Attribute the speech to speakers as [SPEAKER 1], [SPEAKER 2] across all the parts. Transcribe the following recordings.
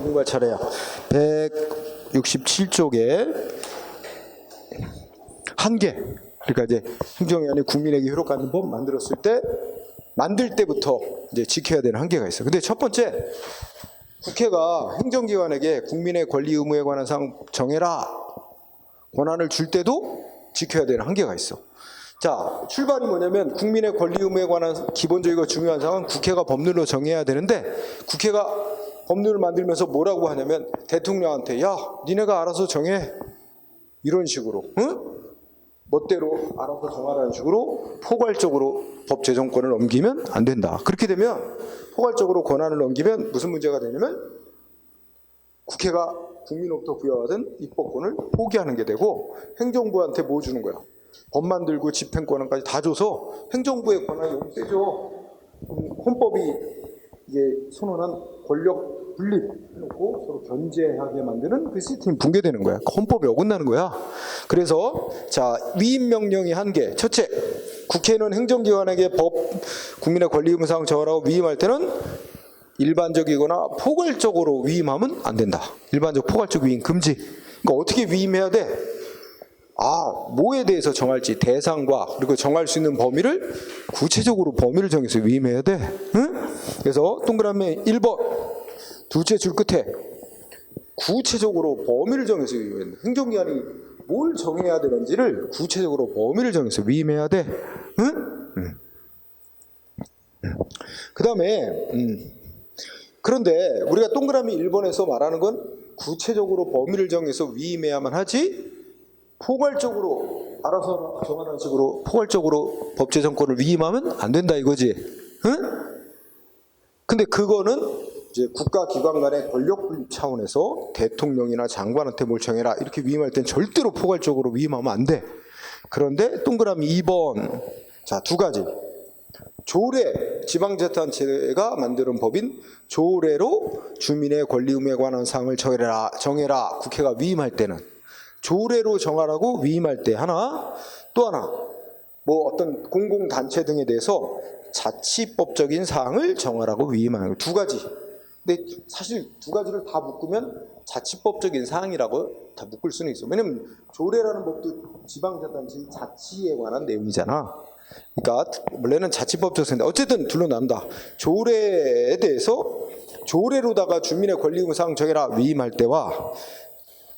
[SPEAKER 1] 공부할 차례야. 167쪽에 한계. 그러니까 이제 행정위원회 국민에게 효력하는 법 만들 때부터 이제 지켜야 되는 한계가 있어. 근데 첫 번째, 국회가 행정기관에게 국민의 권리 의무에 관한 사항 정해라 권한을 줄 때도 지켜야 되는 한계가 있어. 자, 출발이 뭐냐면 국민의 권리 의무에 관한 기본적이고 중요한 사항은 국회가 법률로 정해야 되는데, 국회가 법률을 만들면서 뭐라고 하냐면 대통령한테 야, 니네가 알아서 정해, 이런 식으로, 응? 멋대로 알아서 정하라는 식으로 포괄적으로 법 제정권을 넘기면 안 된다. 그렇게 되면 포괄적으로 권한을 넘기면 무슨 문제가 되냐면 국회가 국민으로부터 부여받은 입법권을 포기하는 게 되고, 행정부한테 뭐 주는 거야? 법 만들고 집행권한까지 다 줘서 행정부의 권한이 너무 세죠. 헌법이 이게 선언한 권력 분립해놓고 서로 견제하게 만드는 그 시스템이 붕괴되는 거야. 헌법이 어긋나는 거야. 그래서 자, 위임 명령의 한계. 첫째, 국회는 행정기관에게 국민의 권리 의무 사항 정하라고 위임할 때는 일반적이거나 포괄적으로 위임하면 안 된다. 일반적 포괄적 위임 금지. 그러니까 어떻게 위임해야 돼? 뭐에 대해서 정할지 대상과 그리고 정할 수 있는 범위를 구체적으로 범위를 정해서 위임해야 돼. 응? 그래서 동그라미 1번 둘째 줄 끝에 구체적으로 범위를 정해서 위임해야 돼. 행정기관이 뭘 정해야 되는지를 구체적으로 범위를 정해서 위임해야 돼. 응? 그 다음에 그런데 우리가 동그라미 1번에서 말하는 건 구체적으로 범위를 정해서 위임해야만 하지, 포괄적으로 알아서 정하는 식으로 포괄적으로 법 제정권을 위임하면 안 된다 이거지. 응? 근데 그거는 이제 국가기관 간의 권력 분립 차원에서 대통령이나 장관한테 뭘 정해라 이렇게 위임할 땐 절대로 포괄적으로 위임하면 안 돼. 그런데 동그라미 2번, 자, 두 가지. 조례, 지방자치단체가 만드는 법인 조례로 주민의 권리 의무에 관한 사항을 정해라 국회가 위임할 때는 조례로 정하라고 위임할 때 하나, 또 하나 뭐 어떤 공공단체 등에 대해서 자치법적인 사항을 정하라고 위임하는 거. 두 가지. 근데 사실 두 가지를 다 묶으면 자치법적인 사항이라고 다 묶을 수는 있어. 왜냐면 조례라는 법도 지방자치단체 자치에 관한 내용이잖아. 그러니까 원래는 자치법적 사항인데 어쨌든 둘로 나눈다. 조례에 대해서 조례로다가 주민의 권리 의무 사항 정해라 위임할 때와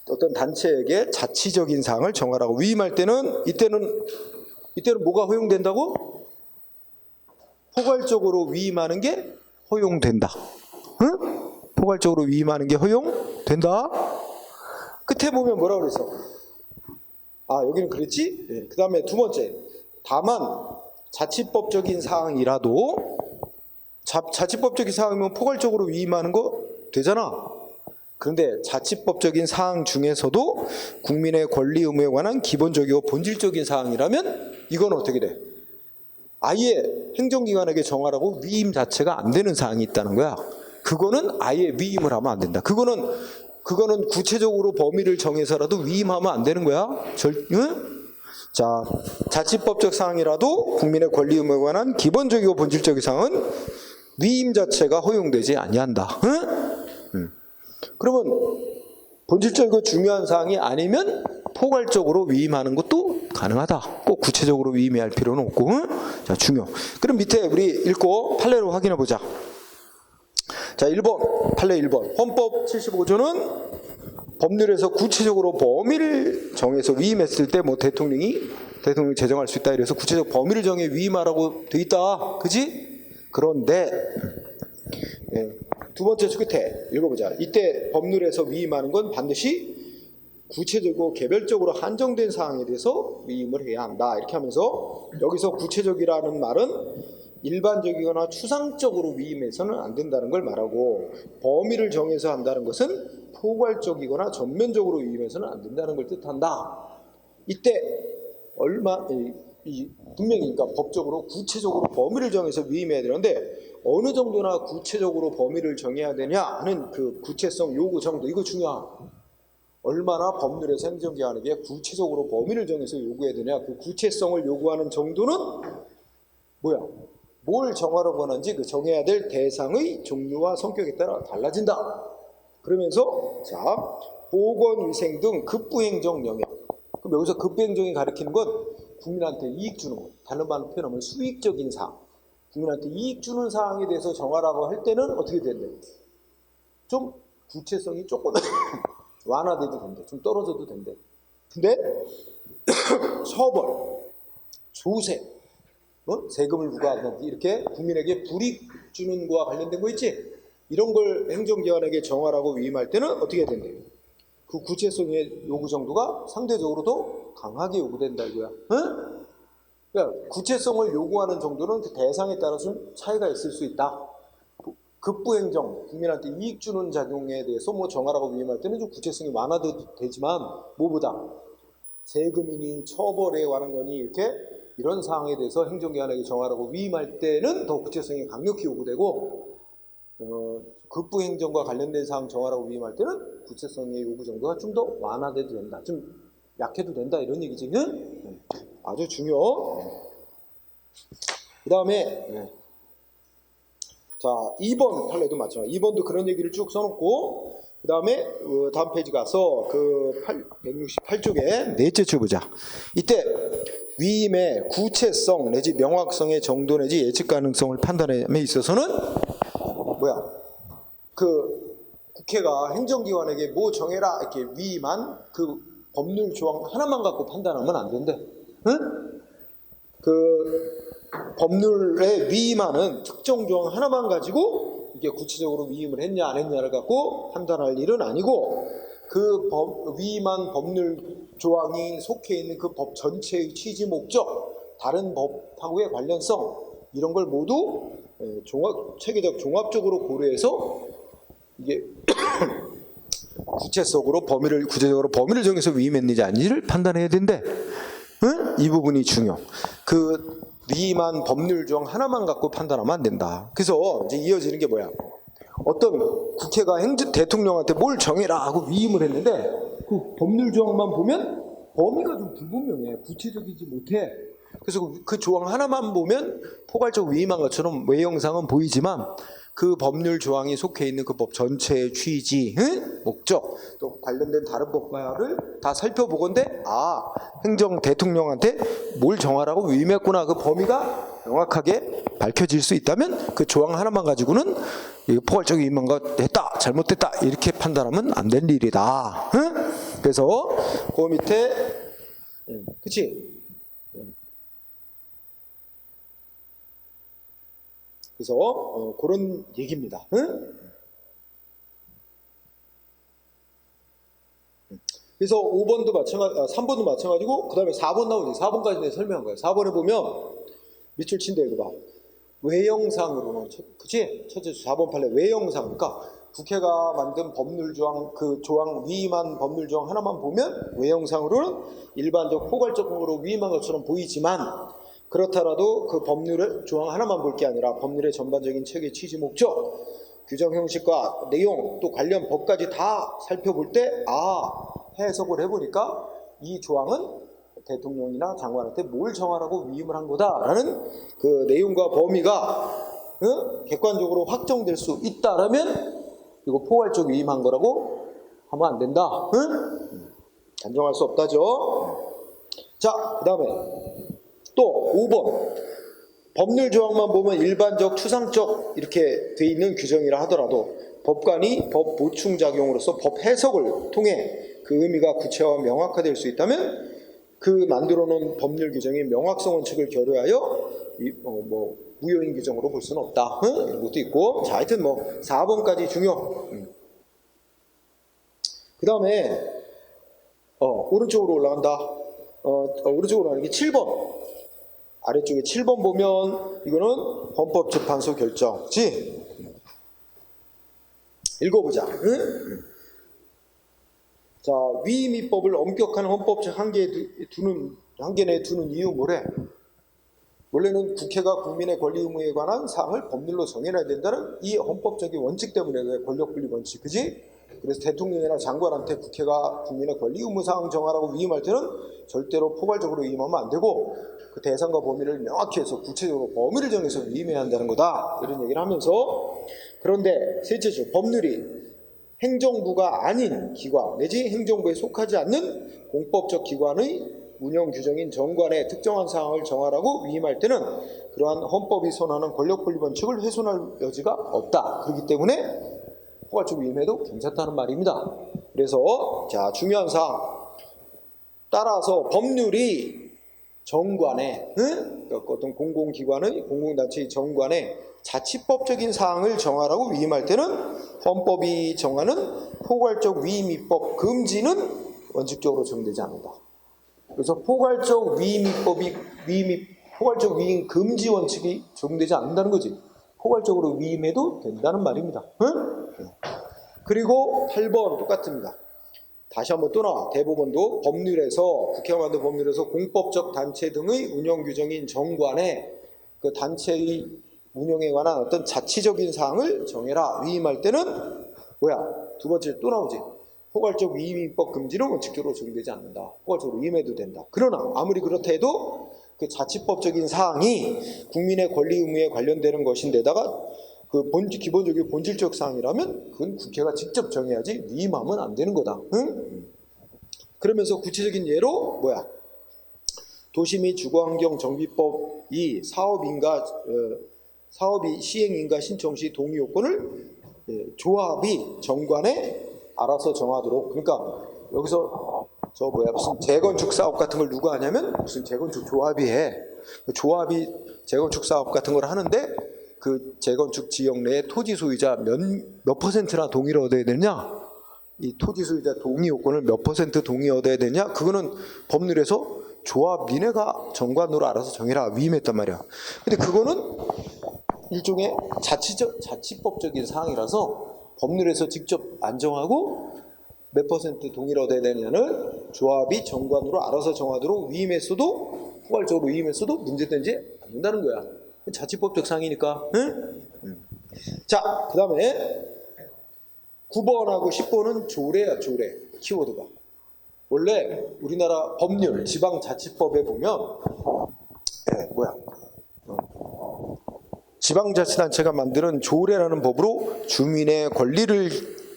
[SPEAKER 1] 어떤 단체에게 자치적인 사항을 정하라고 위임할 때는 이때는 뭐가 허용된다고? 포괄적으로 위임하는 게 허용된다. 응? 포괄적으로 위임하는 게 허용된다. 끝에 보면 뭐라고 그랬어? 여기는 그랬지? 네. 그 다음에 두 번째, 다만 자치법적인 사항이라도 자치법적인 사항이면 포괄적으로 위임하는 거 되잖아. 그런데 자치법적인 사항 중에서도 국민의 권리 의무에 관한 기본적이고 본질적인 사항이라면 이건 어떻게 돼? 아예 행정기관에게 정하라고 위임 자체가 안 되는 사항이 있다는 거야. 그거는 아예 위임을 하면 안 된다. 그거는 구체적으로 범위를 정해서라도 위임하면 안 되는 거야. 응? 자, 자치법적 사항이라도 국민의 권리 의무에 관한 기본적이고 본질적인 사항은 위임 자체가 허용되지 아니한다. 응? 그러면 본질적이고 중요한 사항이 아니면 포괄적으로 위임하는 것도 가능하다. 꼭 구체적으로 위임해야 할 필요는 없고. 응? 자, 중요. 그럼 밑에 우리 읽고 판례로 확인해 보자. 자, 1번 판례 1번 헌법 75조는 법률에서 구체적으로 범위를 정해서 위임했을 때 뭐 대통령이 제정할 수 있다 이래서 구체적 범위를 정해 위임하라고 돼 있다. 그지? 그런데 두 번째 줄 끝에 읽어보자. 이때 법률에서 위임하는 건 반드시 구체적이고 개별적으로 한정된 사항에 대해서 위임을 해야 한다. 이렇게 하면서 여기서 구체적이라는 말은 일반적이거나 추상적으로 위임해서는 안 된다는 걸 말하고, 범위를 정해서 한다는 것은 포괄적이거나 전면적으로 위임해서는 안 된다는 걸 뜻한다. 이때 분명히 그러니까 법적으로 구체적으로 범위를 정해서 위임해야 되는데 어느 정도나 구체적으로 범위를 정해야 되냐 하는 그 구체성 요구 정도, 이거 중요하다. 얼마나 법률에서 행정기관에게 구체적으로 범위를 정해서 요구해야 되냐, 그 구체성을 요구하는 정도는 뭐야? 뭘 정하라고 하는지 그 정해야 될 대상의 종류와 성격에 따라 달라진다. 그러면서 자, 보건위생 등 급부행정 영역. 그럼 여기서 급부행정이 가리키는 건 국민한테 이익 주는 것. 다른 말로 표현하면 수익적인 사항. 국민한테 이익 주는 사항에 대해서 정하라고 할 때는 어떻게 된대? 좀 구체성이 조금 완화돼도 된대. 좀 떨어져도 된대. 근데 처벌, 조세, 세금을 부과한다든지 이렇게 국민에게 불이익 주는 거와 관련된 거 있지? 이런 걸 행정기관에게 정하라고 위임할 때는 어떻게 된대요? 그 구체성의 요구 정도가 상대적으로 더 강하게 요구된다 이거야. 응? 그러니까 구체성을 요구하는 정도는 그 대상에 따라서 좀 차이가 있을 수 있다. 급부행정, 국민한테 이익 주는 작용에 대해서 뭐 정하라고 위임할 때는 좀 구체성이 완화되지만 뭐보다 세금이니 처벌에 관한 거니 이렇게 이런 사항에 대해서 행정기관에게 정하라고 위임할 때는 더 구체성이 강력히 요구되고 급부행정과 관련된 사항 정하라고 위임할 때는 구체성의 요구 정도가 좀 더 완화돼도 된다. 좀 약해도 된다 이런 얘기지. 응? 아주 중요. 그 다음에 자 2번 판례도 마찬가지. 2번도 그런 얘기를 쭉 써놓고 그 다음에 다음 페이지 가서 그 168쪽에 넷째 줄 보자. 이때 위임의 구체성 내지 명확성의 정도 내지 예측 가능성을 판단함에 있어서는 뭐야? 그 국회가 행정기관에게 뭐 정해라 이렇게 위임한 그 법률 조항 하나만 갖고 판단하면 안 된대. 응? 그 법률에 위임하는 특정 조항 하나만 가지고 이게 구체적으로 위임을 했냐 안 했냐를 갖고 판단할 일은 아니고 그 위임한 법률 조항이 속해 있는 그 법 전체의 취지 목적, 다른 법하고의 관련성 이런 걸 모두 체계적 종합적으로 고려해서 이게 구체적으로 구체적으로 범위를 정해서 위임했는지 아닌지를 판단해야 된대. 응? 이 부분이 중요. 그 위임한 법률 조항 하나만 갖고 판단하면 안 된다. 그래서 이제 이어지는 게 뭐야? 어떤 국회가 대통령한테 뭘 정해라 하고 위임을 했는데 그 법률 조항만 보면 범위가 좀 불분명해. 구체적이지 못해. 그래서 그 조항 하나만 보면 포괄적 위임한 것처럼 외형상은 보이지만 그 법률 조항이 속해 있는 그 법 전체의 취지, 목적, 또 관련된 다른 법과를 다 살펴보건대 행정 대통령한테 뭘 정하라고 위임했구나. 그 범위가 명확하게 밝혀질 수 있다면 그 조항 하나만 가지고는 포괄적 위임한 것 했다, 잘못됐다 이렇게 판단하면 안 될 일이다. 그래서 그 밑에 그치? 그래서 그런 얘기입니다. 그래서 5번도 마찬가지, 3번도 마찬가지고 그 다음에 4번 나오지. 4번까지 내가 설명한 거예요. 4번에 보면 밑줄 친데 이거 봐. 외형상으로는 그치? 첫째 4번 판례 외형상. 그러니까 국회가 만든 법률 조항 그 조항 위임한 법률 조항 하나만 보면 외형상으로는 일반적 포괄적으로 위임한 것처럼 보이지만 그렇더라도 그 법률의 조항 하나만 볼 게 아니라 법률의 전반적인 체계 취지 목적 규정 형식과 내용 또 관련 법까지 다 살펴볼 때 해석을 해보니까 이 조항은 대통령이나 장관한테 뭘 정하라고 위임을 한 거다라는 그 내용과 범위가 객관적으로 확정될 수 있다라면 이거 포괄적 위임한 거라고 하면 안 된다. 단정할 수 없다죠. 자, 그 다음에 또 5번 법률 조항만 보면 일반적, 추상적 이렇게 돼 있는 규정이라 하더라도 법관이 법 보충작용으로서 법 해석을 통해 그 의미가 구체화와 명확화될 수 있다면 그 만들어 놓은 법률 규정의 명확성 원칙을 결여하여 무효인 규정으로 볼 수는 없다. 이런 것도 있고. 자, 하여튼 4번까지 중요. 그 다음에 오른쪽으로 올라간다. 오른쪽으로 가는 게 7번. 아래쪽에 7번 보면 이거는 헌법재판소 결정지. 읽어보자. 자, 위임 입법을 엄격한 헌법적 한계 내에 두는 이유 뭐래? 원래는 국회가 국민의 권리 의무에 관한 사항을 법률로 정해놔야 된다는 이 헌법적인 원칙 때문에 권력 분립 원칙, 그지? 그래서 대통령이나 장관한테 국회가 국민의 권리 의무 사항 정하라고 위임할 때는 절대로 포괄적으로 위임하면 안 되고 그 대상과 범위를 명확히 해서 구체적으로 범위를 정해서 위임해야 한다는 거다. 이런 얘기를 하면서 그런데 셋째 줄 법률이 행정부가 아닌 기관 내지 행정부에 속하지 않는 공법적 기관의 운영 규정인 정관의 특정한 사항을 정하라고 위임할 때는 그러한 헌법이 선언하는 권력분리 원칙을 훼손할 여지가 없다. 그렇기 때문에 포괄적 위임해도 괜찮다는 말입니다. 그래서 자, 중요한 사항 따라서 법률이 정관에 그러니까 어떤 공공기관의 공공단체의 정관에 자치법적인 사항을 정하라고 위임할 때는 헌법이 정하는 포괄적 위임 입법 금지는 원칙적으로 적용되지 않는다. 그래서 포괄적 위임 입법이 포괄적 위임 금지 원칙이 적용되지 않는다는 거지. 포괄적으로 위임해도 된다는 말입니다. 그리고 8번 똑같습니다. 다시 한번 또 나와. 대법원도 법률에서 국회가 만든 법률에서 공법적 단체 등의 운영 규정인 정관에 그 단체의 운영에 관한 어떤 자치적인 사항을 정해라. 위임할 때는 뭐야? 두 번째 또 나오지. 포괄적 위임입법 금지는 원칙적으로 적용되지 않는다. 포괄적으로 위임해도 된다. 그러나 아무리 그렇다 해도 그 자치법적인 사항이 국민의 권리 의무에 관련되는 것인데다가 그 기본적인 본질적 사항이라면 그건 국회가 직접 정해야지 위임하면 안 되는 거다. 응? 그러면서 구체적인 예로 뭐야? 도시 및 주거환경 정비법이 사업이 시행인가 신청 시 동의 요건을 조합이 정관에 알아서 정하도록. 그러니까 여기서 무슨 재건축 사업 같은 걸 누가 하냐면 무슨 재건축 조합이 해. 그 조합이 재건축 사업 같은 걸 하는데 그 재건축 지역 내에 토지 소유자 몇 퍼센트나 동의를 얻어야 되느냐? 이 토지 소유자 동의 요건을 몇 퍼센트 동의 얻어야 되냐? 그거는 법률에서 조합 니네가 정관으로 알아서 정해라 위임했단 말이야. 근데 그거는 일종의 자치법적인 사항이라서 법률에서 직접 안 정하고 몇 퍼센트 동의를 얻어야 되냐는 조합이 정관으로 알아서 정하도록 위임했어도 포괄적으로 위임했어도 문제되지 않는다는 거야. 자치법적 사항이니까. 응? 자, 그 다음에 9번하고 10번은 조례야. 조례 키워드가 원래 우리나라 법률 지방자치법에 보면 지방자치단체가 만드는 조례라는 법으로 주민의 권리를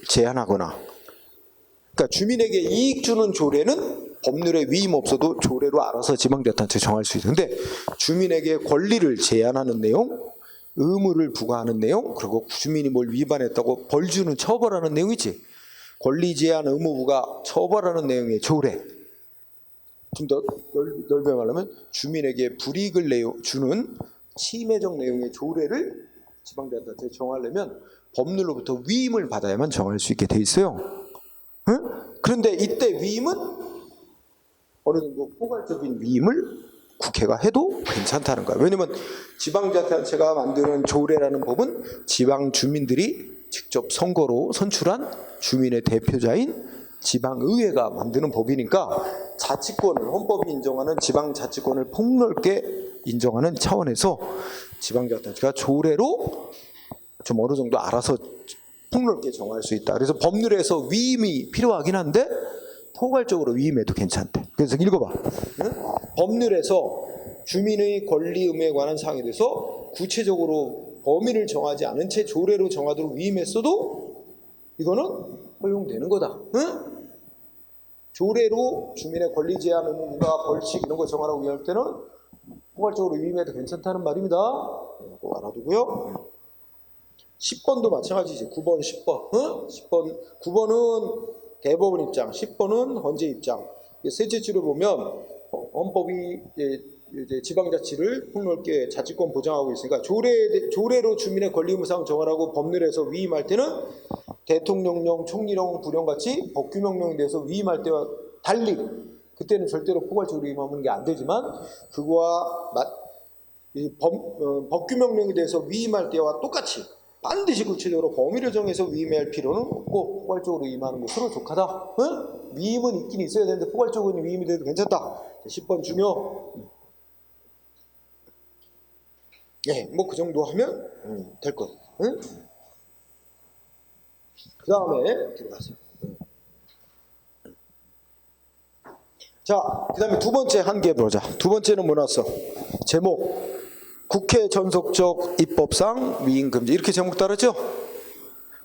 [SPEAKER 1] 제한하거나, 그러니까 주민에게 이익 주는 조례는 법률에 위임 없어도 조례로 알아서 지방자치단체 정할 수 있어요. 근데 주민에게 권리를 제한하는 내용, 의무를 부과하는 내용, 그리고 주민이 뭘 위반했다고 벌 주는 처벌하는 내용이지. 권리 제한 의무 부과 처벌하는 내용의 조례. 좀 더 넓게 말하면 주민에게 불이익을 주는 침해적 내용의 조례를 지방자치단체에 정하려면 법률로부터 위임을 받아야만 정할 수 있게 돼 있어요. 응? 그런데 이때 위임은 어느 정도 포괄적인 위임을 국회가 해도 괜찮다는 거야. 왜냐면 지방자치단체가 만드는 조례라는 법은 지방 주민들이 직접 선거로 선출한 주민의 대표자인 지방의회가 만드는 법이니까 자치권을, 헌법이 인정하는 지방자치권을 폭넓게 인정하는 차원에서 지방자치단체가 조례로 좀 어느 정도 알아서 폭넓게 정할 수 있다. 그래서 법률에서 위임이 필요하긴 한데 포괄적으로 위임해도 괜찮대. 그래서 읽어봐. 응? 법률에서 주민의 권리 의무에 관한 사항에 대해서 구체적으로 범위를 정하지 않은 채 조례로 정하도록 위임했어도 이거는 허용되는 거다. 응? 조례로 주민의 권리 제한 의무가 벌칙 이런 거 정하라고 위임할 때는 포괄적으로 위임해도 괜찮다는 말입니다. 꼭 알아두고요. 10번도 마찬가지지. 9번, 10번. 응? 10번, 9번은 대법원 입장, 10번은 헌재 입장. 셋째 줄을 보면 헌법이 이제 지방자치를 폭넓게 자치권 보장하고 있으니까 조례로 주민의 권리 의무 사항 정하라고 법률에서 위임할 때는 대통령령, 총리령, 부령같이 법규명령에 대해서 위임할 때와 달리 그때는 절대로 포괄적으로 위임하는 게 안 되지만 그거와 법규명령에 대해서 위임할 때와 똑같이 반드시 구체적으로 범위를 정해서 위임해야 할 필요는 없고 포괄적으로 위임하는 거 서로 족하다. 응? 위임은 있긴 있어야 되는데 포괄적으로 위임이 돼도 괜찮다. 10번 중요. 뭐 그 정도 하면 될 것. 응? 그 다음에 들어가세요. 자, 그 다음에 두 번째 한 개 보자. 두 번째는 뭐 나왔어? 제목. 국회 전속적 입법상 위임 금지. 이렇게 제목 따르죠?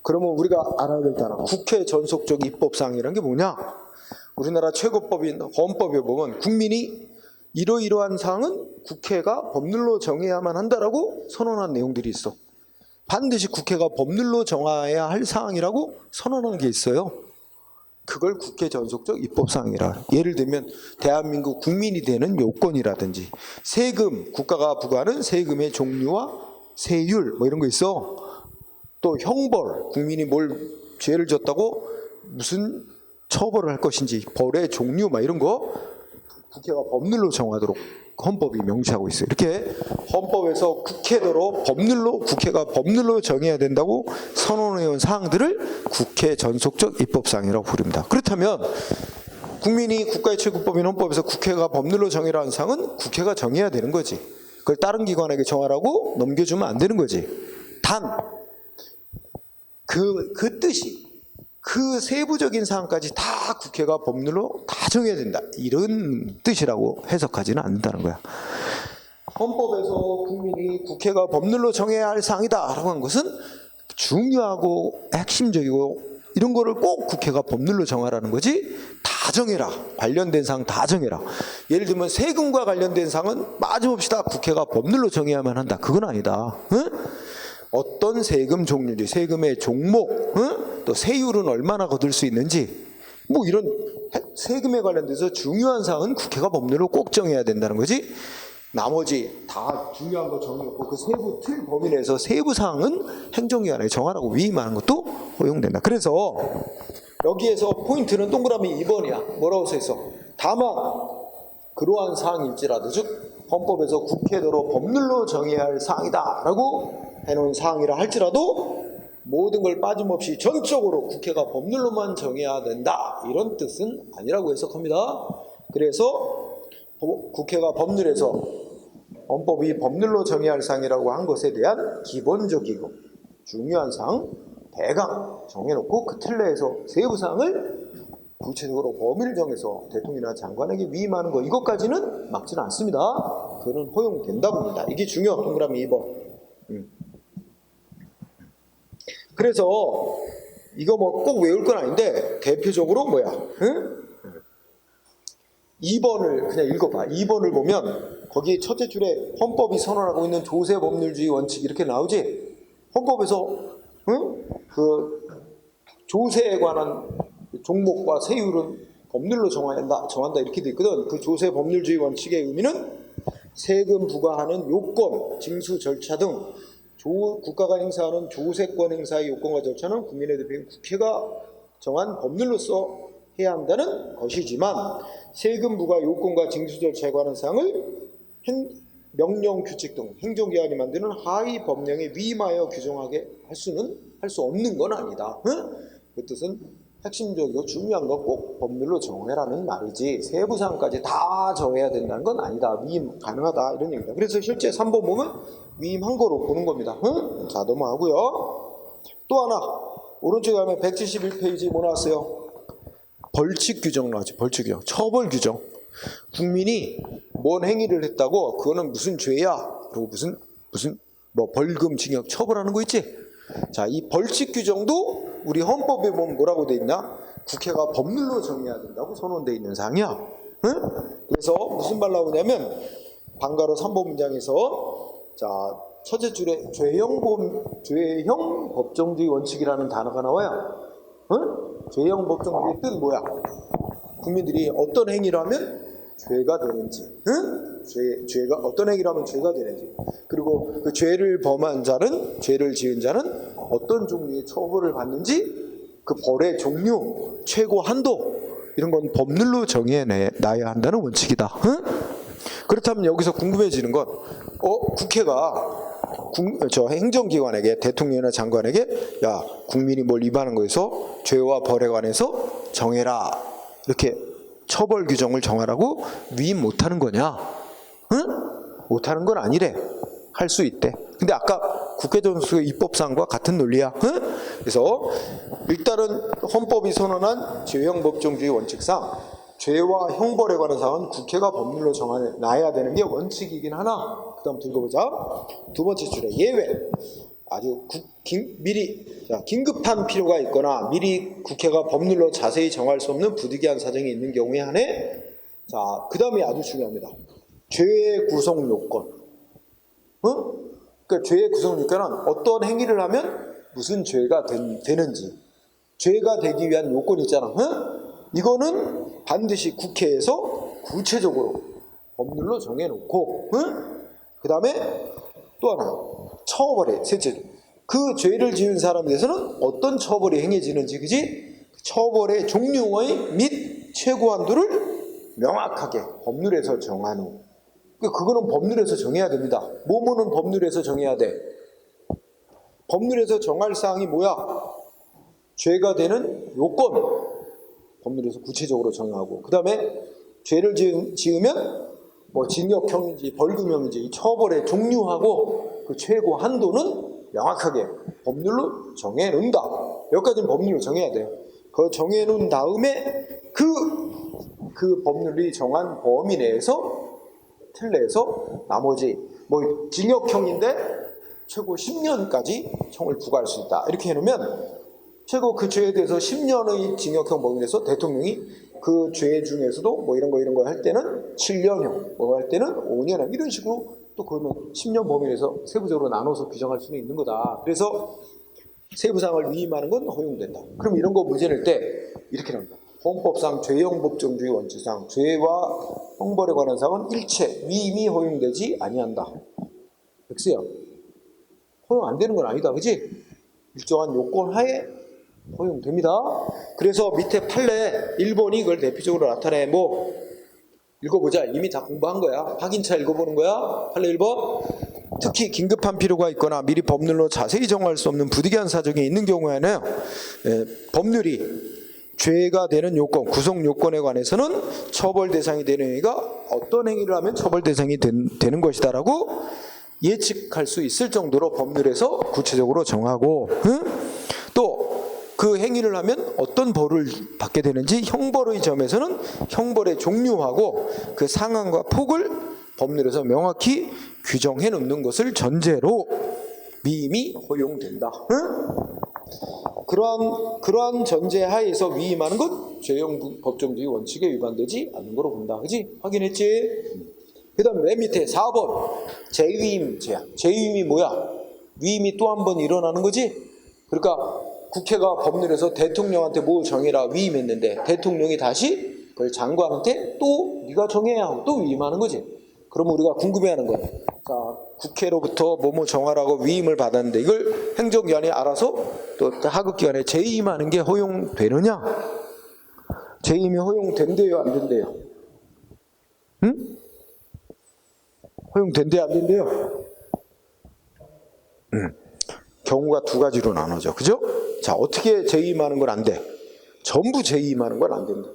[SPEAKER 1] 그러면 우리가 알아야 될 단어, 국회 전속적 입법사항이라는 게 뭐냐? 우리나라 최고법인 헌법에 보면 국민이 이러이러한 사항은 국회가 법률로 정해야만 한다라고 선언한 내용들이 있어. 반드시 국회가 법률로 정해야 할 사항이라고 선언한 게 있어요. 그걸 국회 전속적 입법사항이라. 예를 들면 대한민국 국민이 되는 요건이라든지 세금, 국가가 부과하는 세금의 종류와 세율 뭐 이런 거 있어. 또 형벌, 국민이 뭘 죄를 졌다고 무슨 처벌을 할 것인지 벌의 종류 막 이런 거 국회가 법률로 정하도록 헌법이 명시하고 있어요. 이렇게 헌법에서 국회대로 국회가 법률로 정해야 된다고 선언해온 사항들을 국회 전속적 입법사항이라고 부릅니다. 그렇다면 국민이 국가의 최고법인 헌법에서 국회가 법률로 정해라는 사항은 국회가 정해야 되는 거지. 그걸 다른 기관에게 정하라고 넘겨주면 안 되는 거지. 단 그 뜻이 그 세부적인 사항까지 다 국회가 법률로 다 정해야 된다. 이런 뜻이라고 해석하지는 않는다는 거야. 헌법에서 국민이 국회가 법률로 정해야 할 사항이다라고 한 것은 중요하고 핵심적이고 이런 거를 꼭 국회가 법률로 정하라는 거지. 다 정해라. 관련된 사항 다 정해라. 예를 들면 세금과 관련된 사항은 빠짐없이 다 국회가 법률로 정해야만 한다. 그건 아니다. 응? 어떤 세금 종류인지, 세금의 종목, 또 세율은 얼마나 거둘 수 있는지, 뭐 이런 세금에 관련돼서 중요한 사항은 국회가 법률로 꼭 정해야 된다는 거지. 나머지 다 중요한 거 정해놓고 그 세부 틀 범위 내에서 세부 사항은 행정기관에 정하라고 위임하는 것도 허용된다. 그래서 여기에서 포인트는 동그라미 2번이야. 뭐라고 써 있어? 다만 그러한 사항일지라도, 즉 헌법에서 국회대로 법률로 정해야 할 사항이다라고 해놓은 사항이라 할지라도 모든 걸 빠짐없이 전적으로 국회가 법률로만 정해야 된다, 이런 뜻은 아니라고 해석합니다. 그래서 국회가 법률에서 헌법이 법률로 정해야 할 사항이라고 한 것에 대한 기본적이고 중요한 사항 대강 정해놓고 그 틀 내에서 세부 사항을 구체적으로 범위를 정해서 대통령이나 장관에게 위임하는 거, 이것까지는 막지는 않습니다. 그거는 허용된다고 봅니다. 이게 중요. 동그라미 2번. 그래서 이거 뭐 꼭 외울 건 아닌데 대표적으로 뭐야? 2번을 그냥 읽어봐. 2번을 보면 거기 첫째 줄에 헌법이 선언하고 있는 조세법률주의 원칙 이렇게 나오지? 헌법에서 그 조세에 관한 종목과 세율은 법률로 정한다 이렇게 돼 있거든. 그 조세법률주의 원칙의 의미는 세금 부과하는 요건, 징수 절차 등 국가가 행사하는 조세권 행사의 요건과 절차는 국민의 대표인 국회가 정한 법률로서 해야 한다는 것이지만, 세금 부과 요건과 징수 절차에 관한 사항을 명령, 규칙 등 행정기관이 만드는 하위 법령에 위임하여 규정하게 할 수 없는 건 아니다. 그 뜻은 핵심적이고 중요한 건 꼭 법률로 정해라는 말이지 세부 사항까지 다 정해야 된다는 건 아니다. 위임 가능하다, 이런 얘기입니다. 그래서 실제 3번 보면 위임한 거로 보는 겁니다. 자, 넘어가고요. 또 하나 오른쪽에 가면 171페이지 뭐 나왔어요? 벌칙 규정 나왔죠. 벌칙 규정, 처벌 규정. 국민이 뭔 행위를 했다고 그거는 무슨 죄야, 그리고 무슨 뭐 벌금, 징역 처벌하는 거 있지? 자, 이 벌칙 규정도 우리 헌법에 보면 뭐라고 돼 있나? 국회가 법률로 정해야 된다고 선언되어 있는 사항이야. 그래서 무슨 말 나오냐면 방가로 3번 문장에서, 자, 첫째 줄에 죄형 법정주의 원칙이라는 단어가 나와요. 죄형 법정주의 뜻 뭐야? 국민들이 어떤 행위를 하면 죄가 되는지, 죄가 어떤 행위를 하면 죄가 되는지, 그리고 그 죄를 범한 자는, 죄를 지은 자는 어떤 종류의 처벌을 받는지, 그 벌의 종류, 최고 한도, 이런 건 법률로 정해놔야 한다는 원칙이다. 그렇다면 여기서 궁금해지는 건, 국회가 행정기관에게, 대통령이나 장관에게, 야, 국민이 뭘 위반한 거에서 죄와 벌에 관해서 정해라, 이렇게 처벌 규정을 정하라고 위임 못하는 거냐? 못하는 건 아니래. 할 수 있대. 근데 아까 국회 전속의 입법사항과 같은 논리야. 그래서 일단은 헌법이 선언한 죄형 법정주의 원칙상 죄와 형벌에 관한 사항은 국회가 법률로 정해놔야 되는 게 원칙이긴 하나, 그 다음 읽어보자. 두 번째 줄에 예외. 아주 미리 긴급한 필요가 있거나 미리 국회가 법률로 자세히 정할 수 없는 부득이한 사정이 있는 경우에 한해 자, 그 다음에 아주 중요합니다. 죄의 구성 요건. 그러니까 죄의 구성 요건은 어떤 행위를 하면 무슨 죄가 되는지 죄가 되기 위한 요건이 있잖아. 이거는 반드시 국회에서 구체적으로 법률로 정해놓고 그 다음에 또 하나 처벌에 셋째 그 죄를 지은 사람에 대해서는 어떤 처벌이 행해지는지 그지? 처벌의 종류의 및 최고 한도를 명확하게 법률에서 정한 후 그거는 법률에서 정해야 됩니다. 뭐뭐는 법률에서 정해야 돼. 법률에서 정할 사항이 뭐야? 죄가 되는 요건 법률에서 구체적으로 정하고 그 다음에 죄를 지으면 뭐 징역형인지 벌금형인지 이 처벌의 종류하고 그 최고 한도는 명확하게 법률로 정해놓는다. 여기까지는 법률로 정해야 돼요. 그 정해놓은 다음에 그 법률이 정한 범위 내에서 틀내에서 나머지 뭐 징역형인데 최고 10년까지 형을 부과할 수 있다. 이렇게 해놓으면 최고 그 죄에 대해서 10년의 징역형 범위 내에서 대통령이 그 죄 중에서도 뭐 이런 거 할 때는 7년형, 뭐 할 때는 5년형 이런 식으로 또 그러면 10년 범위 내에서 세부적으로 나눠서 규정할 수는 있는 거다. 그래서 세부사항을 위임하는 건 허용된다. 그럼 이런 거 문제 낼 때 이렇게 나옵니다. 헌법상 죄형 법정주의 원칙상 죄와 형벌에 관한 사항은 일체 위임이 허용되지 아니한다. 백수야. 허용 안 되는 건 아니다. 그지? 일정한 요건 하에 허용됩니다. 그래서 밑에 판례 1번이 이걸 대표적으로 나타내. 뭐 읽어보자. 이미 다 공부한 거야. 확인차 읽어보는 거야. 판례 1번. 특히 긴급한 필요가 있거나 미리 법률로 자세히 정할 수 없는 부득이한 사정이 있는 경우에는 법률이 죄가 되는 요건, 구성 요건에 관해서는 처벌 대상이 되는 행위가 어떤 행위를 하면 처벌 대상이 되는 것이다라고 예측할 수 있을 정도로 법률에서 구체적으로 정하고 또 그 행위를 하면 어떤 벌을 받게 되는지 형벌의 점에서는 형벌의 종류하고 그 상한과 폭을 법률에서 명확히 규정해 놓는 것을 전제로 위임이 허용된다. 그러한 전제 하에서 위임하는 것 죄형 법정주의 원칙에 위반되지 않는 거로 본다. 그지? 확인했지? 그 다음 맨 밑에 4번 재위임 제한. 재위임이 뭐야? 위임이 또 한 번 일어나는 거지? 그러니까 국회가 법률에서 대통령한테 뭐 정해라 위임했는데 대통령이 다시 그걸 장관한테 또 네가 정해야 하고 또 위임하는 거지. 그러면 우리가 궁금해하는 거야. 자, 국회로부터 뭐뭐 정하라고 위임을 받았는데 이걸 행정기관이 알아서 또 하급기관에 재임하는 게 허용되느냐? 재임이 허용된대요, 안 된대요? 응? 허용된대요, 안 된대요? 경우가 두 가지로 나눠져. 그죠? 자, 어떻게 재임하는 건 안 돼? 전부 재임하는 건 안 된다.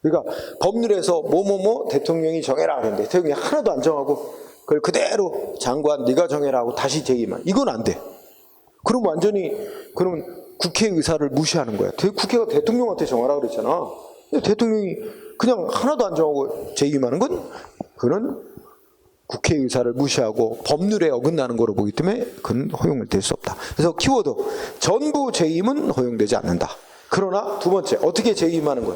[SPEAKER 1] 그러니까 법률에서 뭐뭐뭐 대통령이 정해라 하는데 대통령이 하나도 안 정하고 그걸 그대로 장관 네가 정해라 하고 다시 재임한 이건 안 돼. 그럼 완전히 그러면 국회 의사를 무시하는 거야. 국회가 대통령한테 정하라 그랬잖아. 대통령이 그냥 하나도 안 정하고 재임하는 건 그는 국회 의사를 무시하고 법률에 어긋나는 거로 보기 때문에 그건 허용될 수 없다. 그래서 키워드 전부 재임은 허용되지 않는다. 그러나 두 번째 어떻게 재임하는 거야?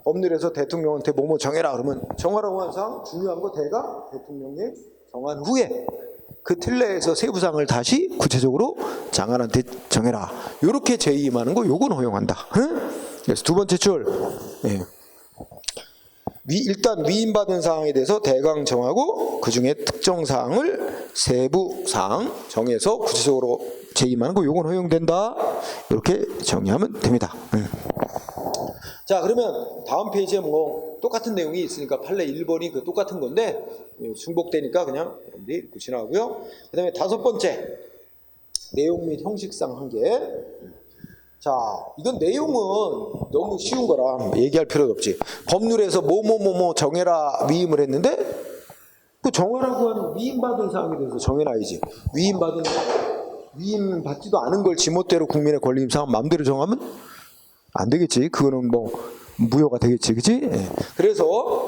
[SPEAKER 1] 법률에서 대통령한테 뭐뭐 정해라 그러면 정하라고 한 사항 중요한 거 대가 대통령이 정한 후에 그 틀내에서 세부사항을 다시 구체적으로 장관한테 정해라. 이렇게 재임하는 거 요건 허용한다. 그래서 두 번째 줄 일단 위임받은 사항에 대해서 대강 정하고 그 중에 특정 사항을 세부 사항 정해서 구체적으로 재임하는 거 요건 허용된다. 이렇게 정리하면 됩니다. 자, 그러면 다음 페이지에 뭐 똑같은 내용이 있으니까 판례 1번이 그 똑같은 건데 중복되니까 그냥 여러분들이 읽고 지나가고요. 그 다음에 다섯 번째 내용 및 형식상 한계. 자, 이건 내용은 너무 쉬운 거라 얘기할 필요도 없지. 법률에서 뭐뭐뭐뭐 정해라 위임을 했는데 그 정하라고 하는 위임받은 사항에 대해서 정해놔야지. 위임받지도 않은 걸 지멋대로 국민의 권리 사항 마음대로 정하면 안 되겠지. 그거는 뭐 무효가 되겠지, 그렇지? 예. 그래서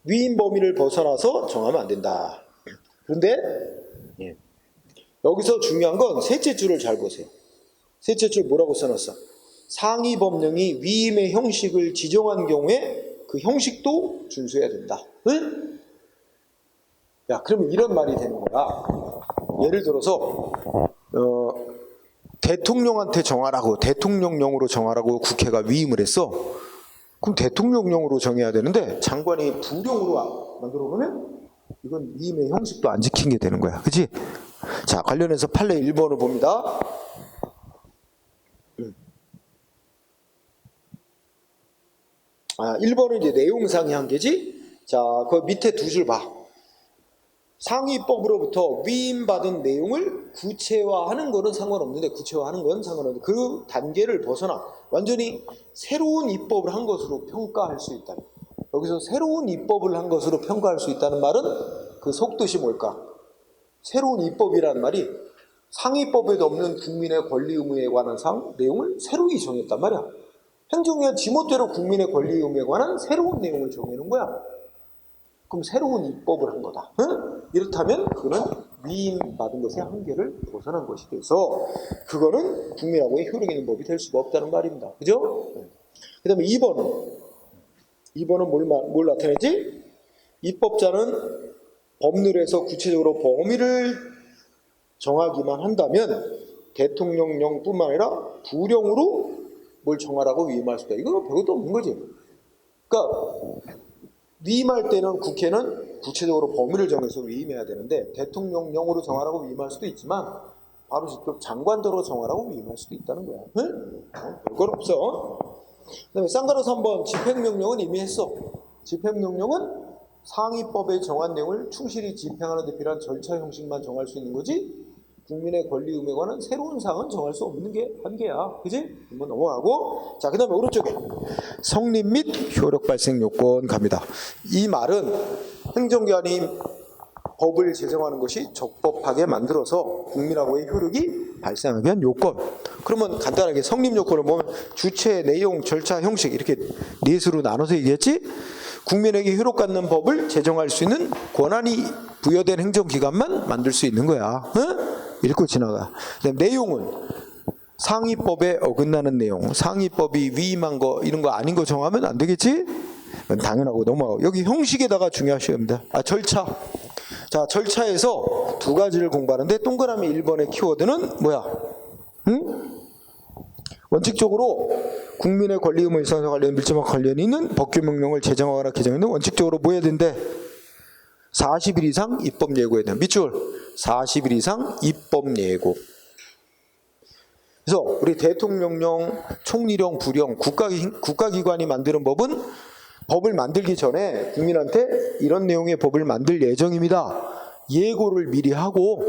[SPEAKER 1] 위임 범위를 벗어나서 정하면 안 된다. 그런데 여기서 중요한 건 셋째 줄을 잘 보세요. 셋째 줄 뭐라고 써놨어? 상위 법령이 위임의 형식을 지정한 경우에 그 형식도 준수해야 된다. 응? 야, 그러면 이런 말이 되는 거야. 예를 들어서 대통령한테 정하라고, 대통령령으로 정하라고 국회가 위임을 했어. 그럼 대통령령으로 정해야 되는데 장관이 부령으로 만들어 놓으면 이건 위임의 형식도 안 지킨 게 되는 거야. 그치? 자, 관련해서 판례 1번을 봅니다. 1번은 이제 내용상의 한계지? 자, 그 밑에 두 줄 봐. 상위법으로부터 위임받은 내용을 구체화하는 거는 상관없는데, 구체화하는 건 상관없는데, 그 단계를 벗어나 완전히 새로운 입법을 한 것으로 평가할 수 있다. 여기서 새로운 입법을 한 것으로 평가할 수 있다는 말은 그 속뜻이 뭘까? 새로운 입법이라는 말이 상위법에도 없는 국민의 권리 의무에 관한 내용을 새로이 정했단 말이야. 행정위원 지멋대로 국민의 권리 의무에 관한 새로운 내용을 정해놓은 거야. 그럼 새로운 입법을 한 거다. 응? 이렇다면 그거는 위임받은 것의 한계를 벗어난 것이 돼서 그거는 국민하고의 효력 있는 법이 될 수가 없다는 말입니다. 그죠? 그 다음에 2번은 뭘 나타내지? 입법자는 법률에서 구체적으로 범위를 정하기만 한다면 대통령령뿐만 아니라 부령으로 뭘 정하라고 위임할 수 있다. 이거 별것도 없는 거지. 그러니까 위임할 때는 국회는 구체적으로 범위를 정해서 위임해야 되는데 대통령령으로 정하라고 위임할 수도 있지만 바로 직접 장관대로 정하라고 위임할 수도 있다는 거야. 응? 별건 없어. 그 다음에 쌍가로 3번 집행명령은 이미 했어. 집행명령은 상위법에 정한 내용을 충실히 집행하는 데 필요한 절차 형식만 정할 수 있는 거지 국민의 권리 의무에 관한 새로운 사항은 정할 수 없는 게 한계야. 그지? 한번 넘어가고. 자, 그 다음에 오른쪽에 성립 및 효력 발생 요건 갑니다. 이 말은 행정기관이 법을 제정하는 것이 적법하게 만들어서 국민하고의 효력이 발생하게 한 요건. 그러면 간단하게 성립 요건을 보면 주체, 내용, 절차, 형식 이렇게 넷으로 나눠서 얘기했지? 국민에게 효력 갖는 법을 제정할 수 있는 권한이 부여된 행정기관만 만들 수 있는 거야. 응? 읽고 지나가. 내용은 상위법에 어긋나는 내용, 상위법이 위임한 거 이런 거 아닌 거 정하면 안 되겠지? 당연하고 넘어가고. 여기 형식에다가 중요하셔야 합니다. 절차. 자, 절차에서 두 가지를 공부하는데 동그라미 1번의 키워드는 뭐야? 응? 원칙적으로 국민의 권리 의무 일상과 관련 밀접한 관련이 있는 법규 명령을 제정하거나 개정하는 원칙적으로 뭐 해야 된대? 40일 이상 입법 예고해야 된다. 밑줄 40일 이상 입법 예고. 그래서 우리 대통령령, 총리령, 부령, 국가기관이 만드는 법은 법을 만들기 전에 국민한테 이런 내용의 법을 만들 예정입니다. 예고를 미리 하고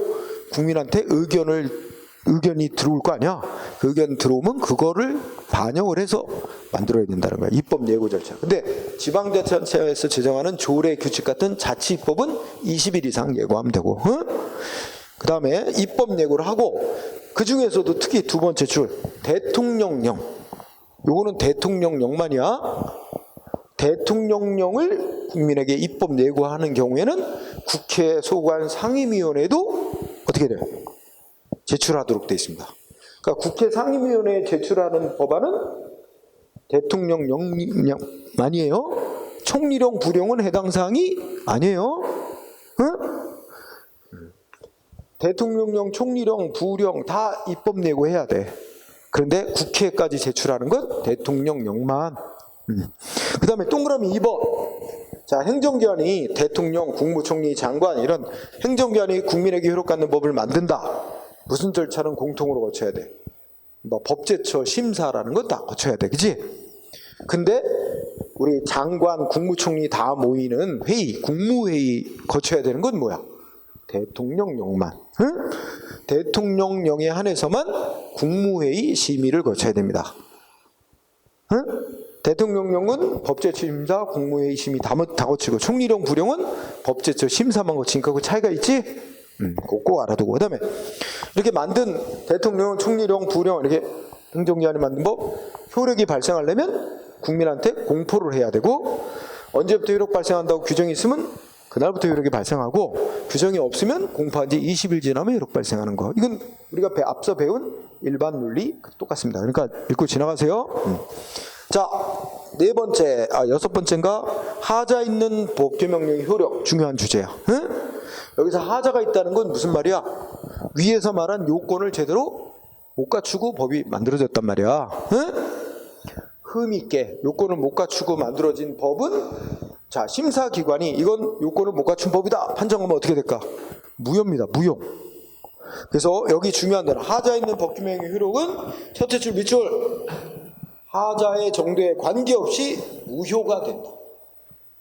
[SPEAKER 1] 국민한테 의견이 들어올 거 아니야. 그 의견 들어오면 그거를 반영을 해서 만들어야 된다는 거야. 입법 예고 절차. 근데 지방자치단체에서 제정하는 조례, 규칙 같은 자치입법은 20일 이상 예고하면 되고. 그 다음에 입법 예고를 하고 그 중에서도 특히 두 번째 줄 대통령령. 요거는 대통령령만이야. 대통령령을 국민에게 입법 예고하는 경우에는 국회 소관 상임위원회도 어떻게 돼요? 제출하도록 되어 있습니다. 그러니까 국회 상임위원회에 제출하는 법안은 대통령령 아니에요. 총리령, 부령은 해당 사항이 아니에요. 응? 대통령령, 총리령, 부령 다 입법 예고해야 돼. 그런데 국회까지 제출하는 건 대통령령만. 그 다음에 동그라미 2번. 자, 행정기관이 대통령, 국무총리, 장관 이런 행정기관이 국민에게 효력 갖는 법을 만든다. 무슨 절차는 공통으로 거쳐야 돼? 뭐 법제처 심사라는 건 다 거쳐야 돼. 그치? 근데 우리 장관, 국무총리 다 모이는 회의, 국무회의 거쳐야 되는 건 뭐야? 대통령령만. 응? 대통령령에 한해서만 국무회의 심의를 거쳐야 됩니다. 응? 대통령령은 법제처 심사, 국무회의 심의 다 거치고 총리령, 부령은 법제처 심사만 거치니까 그 차이가 있지? 꼭 알아두고. 그 다음에 이렇게 만든 대통령, 총리령, 부령 이렇게 행정기관이 만든 법 효력이 발생하려면 국민한테 공포를 해야 되고 언제부터 효력 발생한다고 규정이 있으면 그날부터 효력이 발생하고 규정이 없으면 공포한 지 20일 지나면 효력 발생하는 거. 이건 우리가 앞서 배운 일반 논리 똑같습니다. 그러니까 읽고 지나가세요. 자, 여섯 번째인가? 하자 있는 법규명령의 효력, 중요한 주제야. 응? 여기서 하자가 있다는 건 무슨 말이야? 위에서 말한 요건을 제대로 못 갖추고 법이 만들어졌단 말이야. 응? 흠 있게 요건을 못 갖추고 만들어진 법은, 자, 심사기관이 이건 요건을 못 갖춘 법이다 판정하면 어떻게 될까? 무효입니다. 무효. 그래서 여기 중요한 데는 하자 있는 법규명령의 효력은 첫째 줄 밑줄, 하자의 정도에 관계없이 무효가 된다.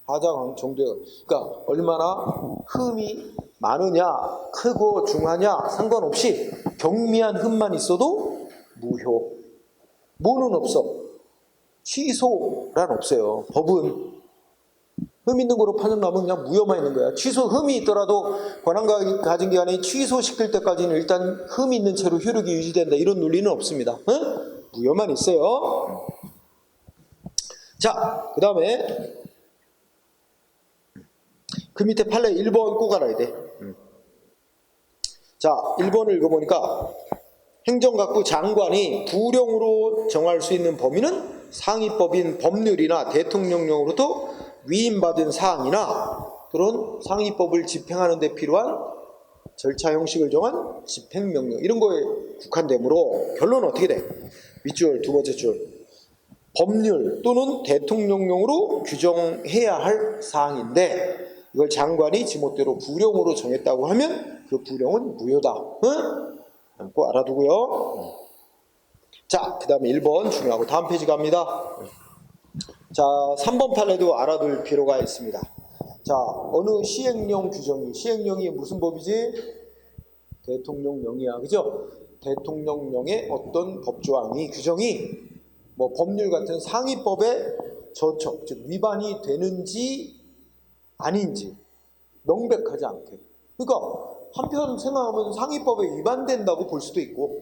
[SPEAKER 1] 하자 정도에, 그러니까 얼마나 흠이 많으냐, 크고 중하냐 상관없이 경미한 흠만 있어도 무효. 뭐는 없어? 취소란 없어요. 법은 흠 있는 거로 판정 나면 그냥 무효만 있는 거야. 취소 흠이 있더라도 권한 가진 기관이 취소시킬 때까지는 일단 흠이 있는 채로 효력이 유지된다. 이런 논리는 없습니다. 응? 무효만 있어요. 자, 그 다음에 그 밑에 판례 1번 꼭 알아야 돼. 자, 1번을 읽어보니까 행정각부 장관이 부령으로 정할 수 있는 범위는 상위법인 법률이나 대통령령으로부터 위임받은 사항이나 또는 상위법을 집행하는 데 필요한 절차 형식을 정한 집행명령, 이런 거에 국한되므로 결론은 어떻게 돼? 밑줄 두 번째 줄, 법률 또는 대통령령으로 규정해야 할 사항인데 이걸 장관이 지멋대로 부령으로 정했다고 하면 그 부령은 무효다. 응? 꼭 알아두고요. 자, 그 다음에 1번 중요하고 다음 페이지 갑니다. 자, 3번 판례도 알아둘 필요가 있습니다. 자, 어느 시행령 규정이, 시행령이 무슨 법이지? 대통령령이야, 그죠? 대통령령의 어떤 법조항이, 규정이 뭐 법률 같은 상위법에 저촉, 즉 위반이 되는지 아닌지 명백하지 않게. 그러니까 한편 생각하면 상위법에 위반된다고 볼 수도 있고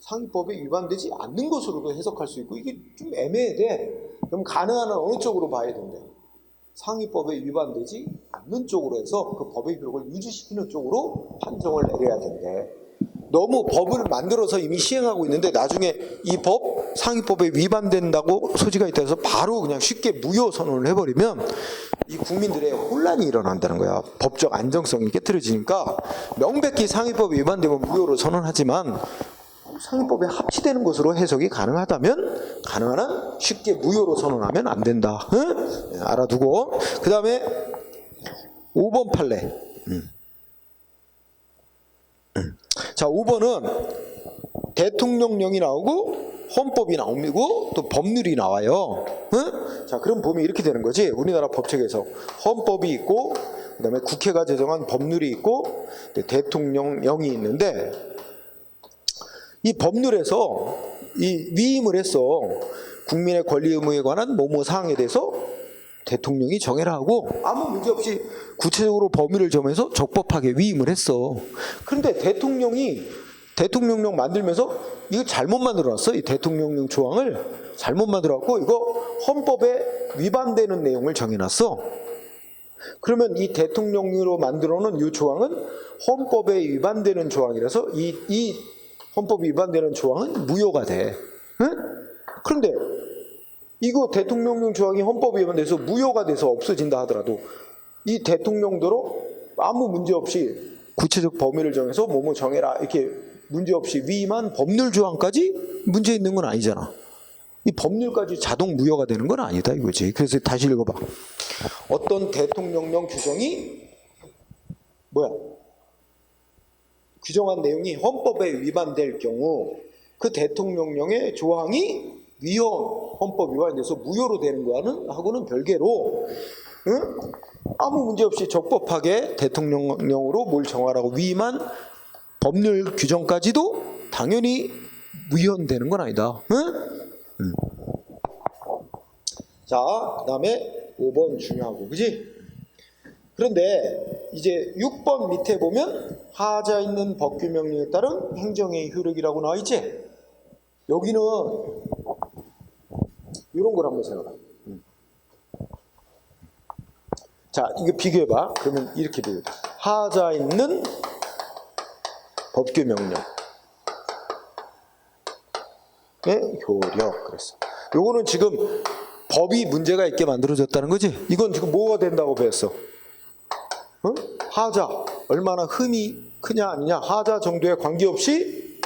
[SPEAKER 1] 상위법에 위반되지 않는 것으로도 해석할 수 있고, 이게 좀 애매해 돼. 그럼 가능한 한 어느 쪽으로 봐야 된대? 상위법에 위반되지 않는 쪽으로 해서 그 법의 효력을 유지시키는 쪽으로 판정을 내려야 된대. 너무 법을 만들어서 이미 시행하고 있는데 나중에 이 법 상위법에 위반된다고 소지가 있다 해서 바로 그냥 쉽게 무효 선언을 해버리면 이 국민들의 혼란이 일어난다는 거야. 법적 안정성이 깨트려지니까 명백히 상위법에 위반되면 무효로 선언하지만 상위법에 합치되는 것으로 해석이 가능하다면 가능한 한 쉽게 무효로 선언하면 안 된다. 응? 알아두고 그 다음에 5번 판례. 자, 5번은 대통령령이 나오고 헌법이 나오고 또 법률이 나와요. 응? 자, 그럼 보면 이렇게 되는 거지. 우리나라 법책에서 헌법이 있고 그 다음에 국회가 제정한 법률이 있고 대통령령이 있는데, 이 법률에서 이 위임을 했어. 국민의 권리 의무에 관한 뭐뭐 사항에 대해서 대통령이 정해라 하고 아무 문제 없이 구체적으로 범위를 정해서 적법하게 위임을 했어. 그런데 대통령이 대통령령 만들면서 이거 잘못 만들어놨어. 이 대통령령 조항을 잘못 만들어놨고 이거 헌법에 위반되는 내용을 정해놨어. 그러면 이 대통령령으로 만들어놓은 이 조항은 헌법에 위반되는 조항이라서 이 헌법 위반되는 조항은 무효가 돼. 응? 그런데 이거 대통령령 조항이 헌법에 위반돼서 무효가 돼서 없어진다 하더라도 이 대통령대로 아무 문제 없이 구체적 범위를 정해서 뭐뭐 정해라 이렇게 문제 없이 위임한 법률 조항까지 문제 있는 건 아니잖아. 이 법률까지 자동 무효가 되는 건 아니다 이거지. 그래서 다시 읽어봐. 어떤 대통령령 규정이 규정한 내용이 헌법에 위반될 경우 그 대통령령의 조항이 헌법 위반이 돼서 무효로 되는 거는 하고는 별개로, 응? 아무 문제 없이 적법하게 대통령령으로 뭘 정하라고 위임한 법률 규정까지도 당연히 위헌되는 건 아니다. 응? 자, 그 다음에 5번 중요하고, 그지? 그런데 이제 6번 밑에 보면 하자 있는 법규명령에 따른 행정의 효력이라고 나와 있지? 여기는 이런 걸 한번 생각해. 자, 이거 비교해봐. 그러면 이렇게 돼요. 하자 있는 법규 명령의 효력. 그랬어. 요거는 지금 법이 문제가 있게 만들어졌다는 거지. 이건 지금 뭐가 된다고 배웠어? 어? 하자 얼마나 흠이 크냐 아니냐, 하자 정도에 관계없이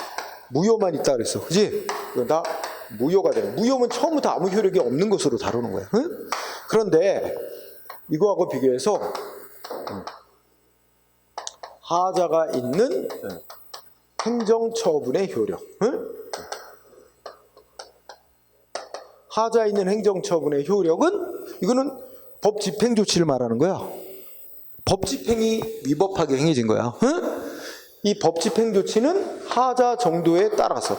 [SPEAKER 1] 무효만 있다 그랬어. 그지? 이건 다 무효가 되는. 무효면 처음부터 아무 효력이 없는 것으로 다루는 거야. 응? 그런데 이거하고 비교해서 하자가 있는 행정처분의 효력. 응? 하자 있는 행정처분의 효력은, 이거는 법 집행 조치를 말하는 거야. 법 집행이 위법하게 행해진 거야. 응? 이 법 집행 조치는 하자 정도에 따라서,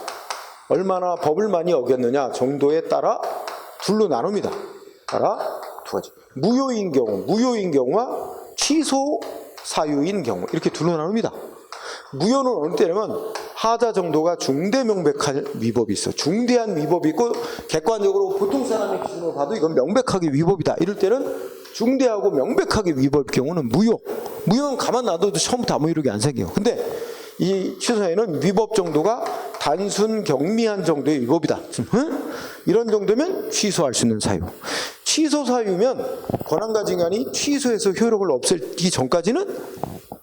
[SPEAKER 1] 얼마나 법을 많이 어겼느냐 정도에 따라 둘로 나눕니다. 따라 두 가지. 무효인 경우와 취소 사유인 경우, 이렇게 둘로 나눕니다. 무효는 어느 때냐면 하자 정도가 중대 명백한 위법이 있어. 중대한 위법이 있고, 객관적으로 보통 사람의 기준으로 봐도 이건 명백하게 위법이다. 이럴 때는 중대하고 명백하게 위법일 경우는 무효. 무효는 가만 놔둬도 처음부터 아무 효력이 안 생겨요. 근데 이 취소사유는 위법 정도가 단순 경미한 정도의 위법이다. 이런 정도면 취소할 수 있는 사유. 취소 사유면 권한가증안이 취소해서 효력을 없애기 전까지는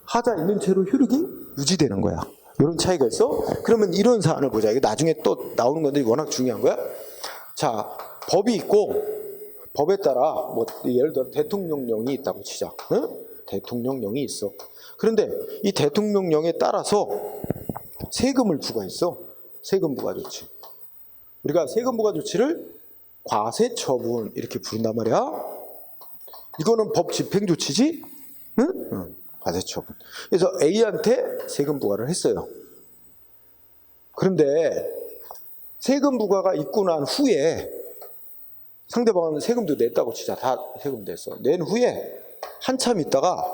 [SPEAKER 1] 하자 있는 채로 효력이 유지되는 거야. 이런 차이가 있어. 그러면 이런 사안을 보자. 이거 나중에 또 나오는 건데 워낙 중요한 거야. 자, 법이 있고, 법에 따라 뭐 예를 들어 대통령령이 있다고 치자. 응? 대통령령이 있어. 그런데 이 대통령령에 따라서 세금을 부과했어. 세금 부과 조치. 우리가 세금 부과 조치를 과세처분 이렇게 부른단 말이야. 이거는 법 집행 조치지? 응? 응. 과세처분. 그래서 A한테 세금 부과를 했어요. 그런데 세금 부과가 있고 난 후에 상대방은 세금도 냈다고 치자. 다 세금 냈어. 낸 후에 한참 있다가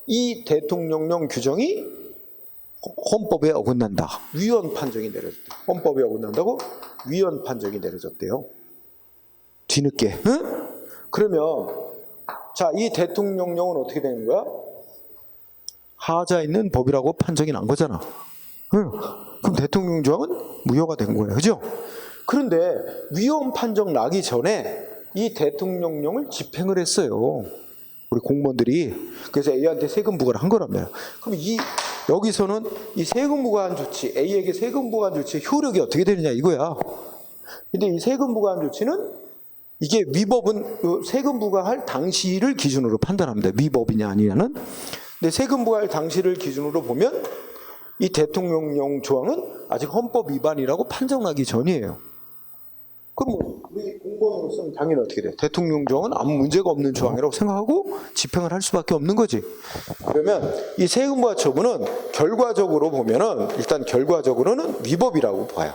[SPEAKER 1] 이 대통령령 규정이 헌법에 어긋난다. 위헌 판정이 내려졌대. 헌법에 어긋난다고 위헌 판정이 내려졌대요. 뒤늦게. 응? 그러면 자, 이 대통령령은 어떻게 되는 거야? 하자 있는 법이라고 판정이 난 거잖아. 응. 그럼 대통령 조항은 무효가 된 거예요. 그죠? 그런데 위헌 판정 나기 전에 이 대통령령을 집행을 했어요. 우리 공무원들이. 그래서 A한테 세금 부과를 한 거라며요. 그럼 여기서는 이 세금 부과한 조치, A에게 세금 부과한 조치의 효력이 어떻게 되느냐 이거야. 근데 이 세금 부과한 조치는, 이게 위법은 세금 부과할 당시를 기준으로 판단합니다. 위법이냐 아니냐는. 근데 세금 부과할 당시를 기준으로 보면 이 대통령령 조항은 아직 헌법 위반이라고 판정나기 전이에요. 그럼 우리 공무원으로서는 당연히 어떻게 돼? 대통령 조항은 아무 문제가 없는 조항이라고 생각하고 집행을 할 수밖에 없는 거지. 그러면 이 세금 부과 처분은 결과적으로 보면은, 일단 결과적으로는 위법이라고 봐요.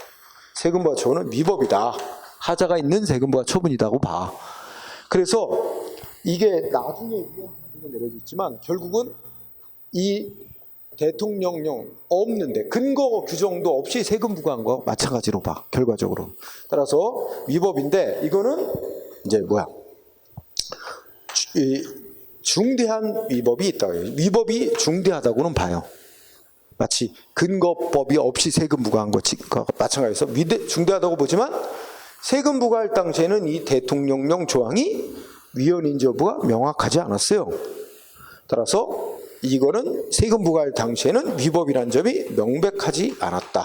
[SPEAKER 1] 세금 부과 처분은 위법이다. 하자가 있는 세금 부과 처분이라고 봐. 그래서 이게 나중에 위헌 판정이 내려졌지만 결국은 이 대통령령 없는데 근거 규정도 없이 세금 부과한 거 마찬가지로 봐. 결과적으로. 따라서 위법인데, 이거는 이제 뭐야? 중대한 위법이 있다. 위법이 중대하다고는 봐요. 마치 근거법이 없이 세금 부과한 것과 마찬가지에서 중대하다고 보지만, 세금 부과할 당시에는 이 대통령령 조항이 위헌인지 여부가 명확하지 않았어요. 따라서 이거는 세금 부과할 당시에는 위법이라는 점이 명백하지 않았다.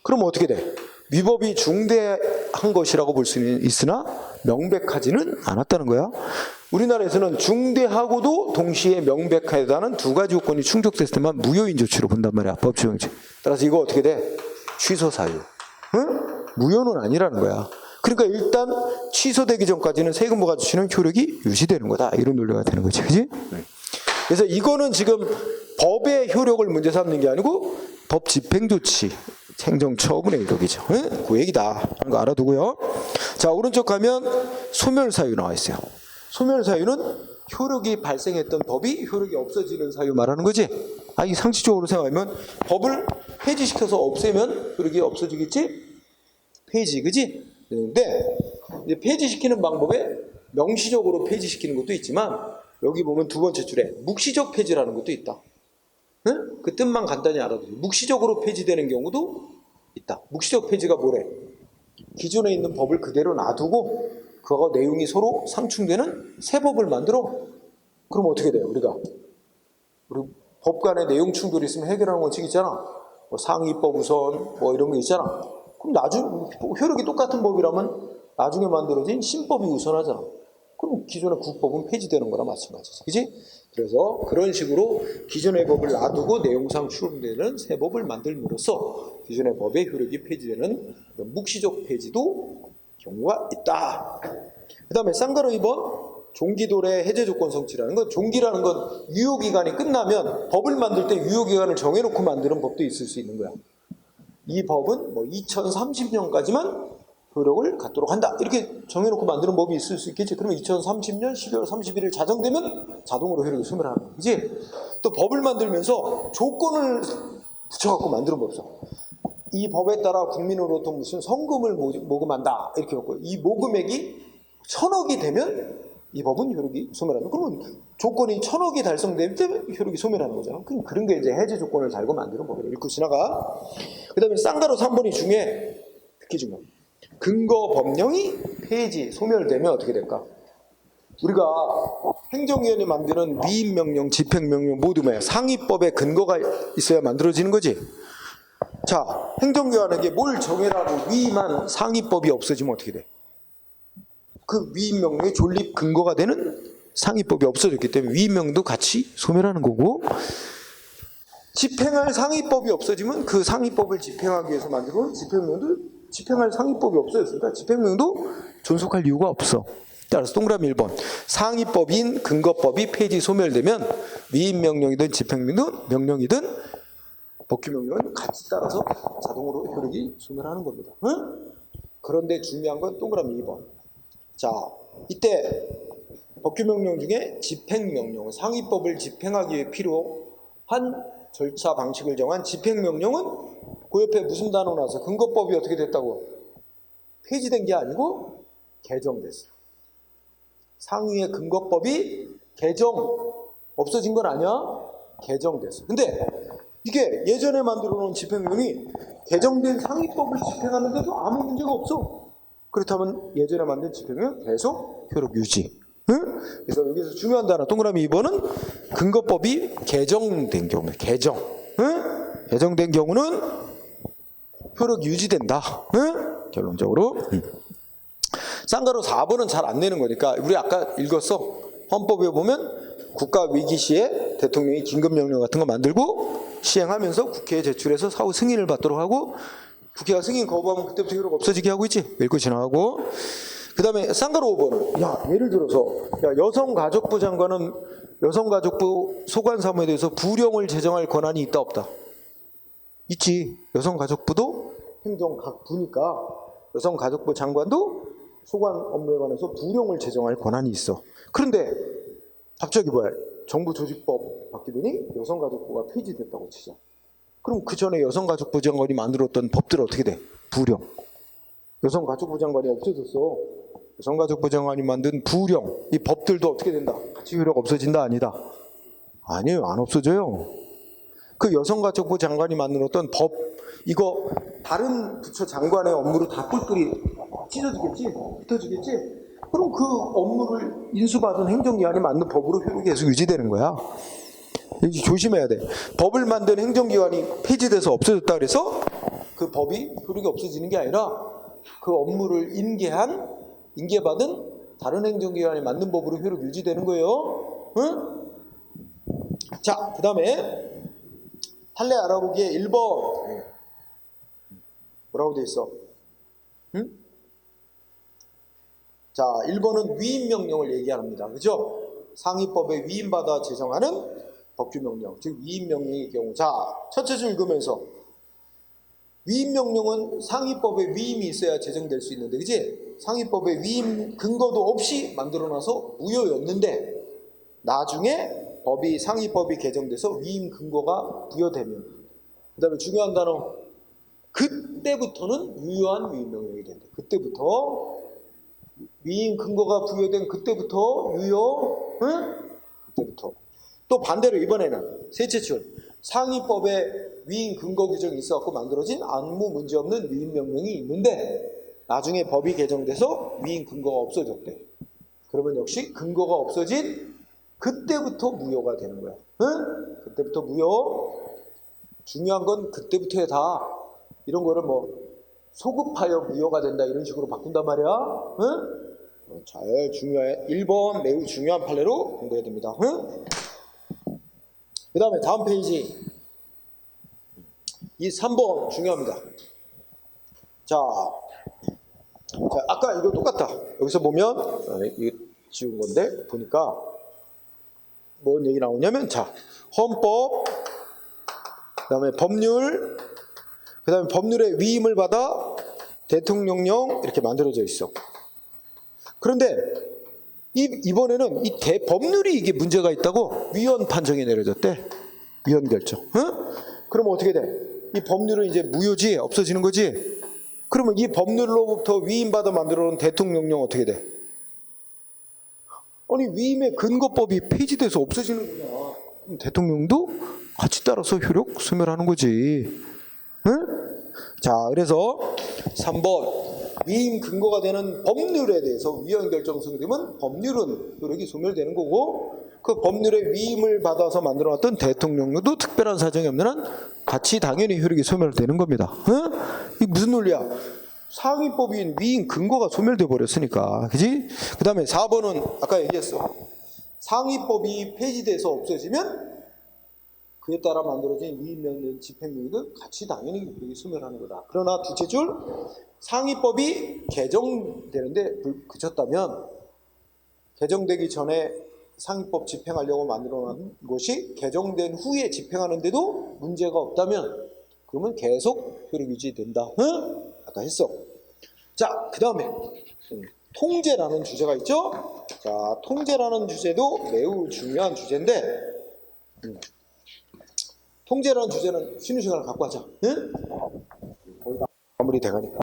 [SPEAKER 1] 그럼 어떻게 돼? 위법이 중대한 것이라고 볼 수는 있으나 명백하지는 않았다는 거야. 우리나라에서는 중대하고도 동시에 명백하다는 두 가지 요건이 충족됐을 때만 무효인 조치로 본단 말이야. 법조항지. 따라서 이거 어떻게 돼? 취소 사유. 응? 무효는 아니라는 거야. 그러니까 일단 취소되기 전까지는 세금 부과 조치는 효력이 유지되는 거다. 이런 논리가 되는 거지. 그지? 그래서 이거는 지금 법의 효력을 문제 삼는 게 아니고 법 집행 조치, 행정처분의 효력이죠. 응? 그 얘기다. 하는 거 알아두고요. 자, 오른쪽 가면 소멸 사유 나와 있어요. 소멸 사유는 효력이 발생했던 법이 효력이 없어지는 사유 말하는 거지. 이 상식적으로 생각하면 법을 폐지시켜서 없애면 효력이 없어지겠지? 폐지, 그지? 근데 폐지시키는 방법에 명시적으로 폐지시키는 것도 있지만, 여기 보면 두 번째 줄에 묵시적 폐지라는 것도 있다. 응? 그 뜻만 간단히 알아두세요. 묵시적으로 폐지되는 경우도 있다. 묵시적 폐지가 뭐래? 기존에 있는 법을 그대로 놔두고 그거 내용이 서로 상충되는 새 법을 만들어. 그럼 어떻게 돼요? 우리 법 간에 내용 충돌이 있으면 해결하는 원칙 있잖아. 뭐 상위법 우선 뭐 이런 거 있잖아. 그럼 나중 효력이 똑같은 법이라면 나중에 만들어진 신법이 우선하잖아. 그럼 기존의 국법은 폐지되는 거나 마찬가지지. 그지? 그래서 그런 식으로 기존의 법을 놔두고 내용상 추론되는 새 법을 만들므로써 기존의 법의 효력이 폐지되는 묵시적 폐지도 경우가 있다. 그 다음에 쌍가로 2번 종기도래 해제 조건 성취라는 건, 종기라는 건 유효기간이 끝나면 법을 만들 때 유효기간을 정해놓고 만드는 법도 있을 수 있는 거야. 이 법은 뭐 2030년까지만 효력을 갖도록 한다. 이렇게 정해놓고 만드는 법이 있을 수 있겠지. 그러면 2030년 12월 31일 자정되면 자동으로 효력이 소멸하는 거야. 그지? 또 법을 만들면서 조건을 붙여갖고 만드는 법이 없어. 이 법에 따라 국민으로부터 무슨 성금을 모금한다. 이렇게 놓고 이 모금액이 1000억이 되면 이 법은 효력이 소멸하는. 그러면 조건이 1000억이 달성되면 효력이 소멸하는 거잖아. 그런 게 이제 해제 조건을 달고 만드는 법이래. 읽고 지나가. 그 다음에 쌍가로 3번이 중에 특히 중요해. 근거 법령이 폐지, 소멸되면 어떻게 될까? 우리가 행정위원회 만드는 위임명령, 집행명령 모두 뭐야? 상위법에 근거가 있어야 만들어지는 거지. 자, 행정기관에게 뭘 정해라고 위임한 상위법이 없어지면 어떻게 돼? 그 위임명령의 존립 근거가 되는 상위법이 없어졌기 때문에 위임명도 같이 소멸하는 거고, 집행할 상위법이 없어지면 그 상위법을 집행하기 위해서 만들어온 집행명도 집행할 상위법이 없어졌으니까 집행명도 존속할 이유가 없어. 따라서 동그라미 1번 상위법인 근거법이 폐지 소멸되면 위임명령이든 집행명령이든 법규명령은 같이 따라서 자동으로 효력이 소멸하는 겁니다. 응? 그런데 중요한 건 동그라미 2번. 자, 이때 법규명령 중에 집행명령, 상위법을 집행하기 위해 필요한 절차 방식을 정한 집행명령은 그 옆에 무슨 단어 나와서 근거법이 어떻게 됐다고? 폐지된 게 아니고 개정됐어. 상위의 근거법이 없어진 건 아니야? 개정됐어. 근데 이게 예전에 만들어 놓은 집행명령이 개정된 상위법을 집행하는데도 아무 문제가 없어. 그렇다면 예전에 만든 집행명령 계속 효력 유지. 응? 그래서 여기서 중요한 단어 동그라미 2번은 근거법이 개정된 경우, 응? 개정된 경우는 효력 유지된다. 응? 결론적으로. 쌍가로 4번은 잘 안 내는 거니까 우리 아까 읽었어. 헌법에 보면 국가 위기 시에 대통령이 긴급명령 같은 거 만들고 시행하면서 국회에 제출해서 사후 승인을 받도록 하고, 국회가 승인 거부하면 그때부터 효력 없어지게 하고 있지. 읽고 지나가고. 그 다음에 쌍가로 5번은 예를 들어서 여성가족부 장관은 여성가족부 소관사무에 대해서 부령을 제정할 권한이 있다 없다? 있지. 여성가족부도 행정각부니까 여성가족부 장관도 소관 업무에 관해서 부령을 제정할 권한이 있어. 그런데 갑자기 정부 조직법 바뀌더니 여성가족부가 폐지됐다고 치자. 그럼 그 전에 여성가족부 장관이 만들었던 법들은 어떻게 돼? 부령. 여성가족부 장관이 없어졌어. 여성가족부 장관이 만든 부령, 이 법들도 어떻게 된다? 같이 효력 없어진다 아니다? 아니에요. 안 없어져요. 그 여성가족부 장관이 만들었던 법, 이거 다른 부처 장관의 업무로 다 뿔뿔이 찢어지겠지? 흩어지겠지? 그럼 그 업무를 인수받은 행정기관이 만든 법으로 효력이 계속 유지되는 거야. 조심해야 돼. 법을 만든 행정기관이 폐지돼서 없어졌다 그래서 그 법이 효력이 없어지는 게 아니라 그 업무를 인계받은 다른 행정기관이 만든 법으로 효력 유지되는 거예요. 응? 자, 그 다음에 판례 알아보기에 1번 뭐라고 돼 있어? 응? 자, 1번은 위임명령을 얘기합니다. 그죠? 상위법에 위임받아 제정하는 법규명령, 즉 위임명령의 경우. 자, 첫째 줄 읽으면서 위임명령은 상위법에 위임이 있어야 제정될 수 있는데, 그지? 상위법에 위임 근거도 없이 만들어놔서 무효였는데 나중에 상위법이 개정돼서 위임 근거가 부여되면, 그 다음에 중요한 단어, 그때부터는 유효한 위임명령이 된다. 그때부터 위임 근거가 부여된 그때부터 유효, 응? 그때부터. 또 반대로 이번에는 셋째 줄 상위법에 위임 근거 규정이 있어갖고 만들어진 아무 문제 없는 위임 명령이 있는데 나중에 법이 개정돼서 위임 근거가 없어졌대. 그러면 역시 근거가 없어진 그때부터 무효가 되는 거야. 응? 그때부터 무효. 중요한 건 그때부터야 다. 이런 거를 뭐 소급하여 무효가 된다 이런 식으로 바꾼단 말이야. 응? 잘 중요해. 1번 매우 중요한 판례로 공부해야 됩니다. 응? 그 다음에 다음 페이지. 이 3번 중요합니다. 자, 아까 이거 똑같다. 여기서 보면 이거 지운 건데 보니까 뭔 얘기 나오냐면 자, 헌법, 그 다음에 법률, 그 다음에 법률의 위임을 받아 대통령령 이렇게 만들어져 있어. 그런데 이번에는 이 대법률이 이게 문제가 있다고 위헌 판정이 내려졌대. 위헌 결정. 응? 그러면 어떻게 돼? 이 법률은 이제 무효지? 없어지는 거지? 그러면 이 법률로부터 위임받아 만들어 놓은 대통령령 어떻게 돼? 아니 위임의 근거법이 폐지돼서 없어지는구나. 그럼 대통령도 같이 따라서 효력 소멸하는 거지. 응? 자, 그래서 3번 위임 근거가 되는 법률에 대해서 위헌 결정 소멸되면 법률은 효력이 소멸되는 거고 그 법률의 위임을 받아서 만들어놨던 대통령령도 특별한 사정이 없는 한 같이 당연히 효력이 소멸되는 겁니다. 응? 이게 무슨 논리야? 상위법인 위임 근거가 소멸돼 버렸으니까, 그지? 그 다음에 4번은 아까 얘기했어. 상위법이 폐지돼서 없어지면 그에 따라 만들어진 위임명령 집행명령도 같이 당연히 효력이 소멸하는 거다. 그러나 둘째 줄 상위법이 개정되는데 그쳤다면 개정되기 전에 상위법 집행하려고 만들어놓은 것이 개정된 후에 집행하는데도 문제가 없다면 그러면 계속 효력 유지된다. 응? 아까 했어. 자, 그 다음에 통제라는 주제가 있죠. 자, 통제라는 주제도 매우 중요한 주제인데 통제라는 주제는 쉬는 시간을 갖고 하자. 응? 거의 다 마무리 돼가니까.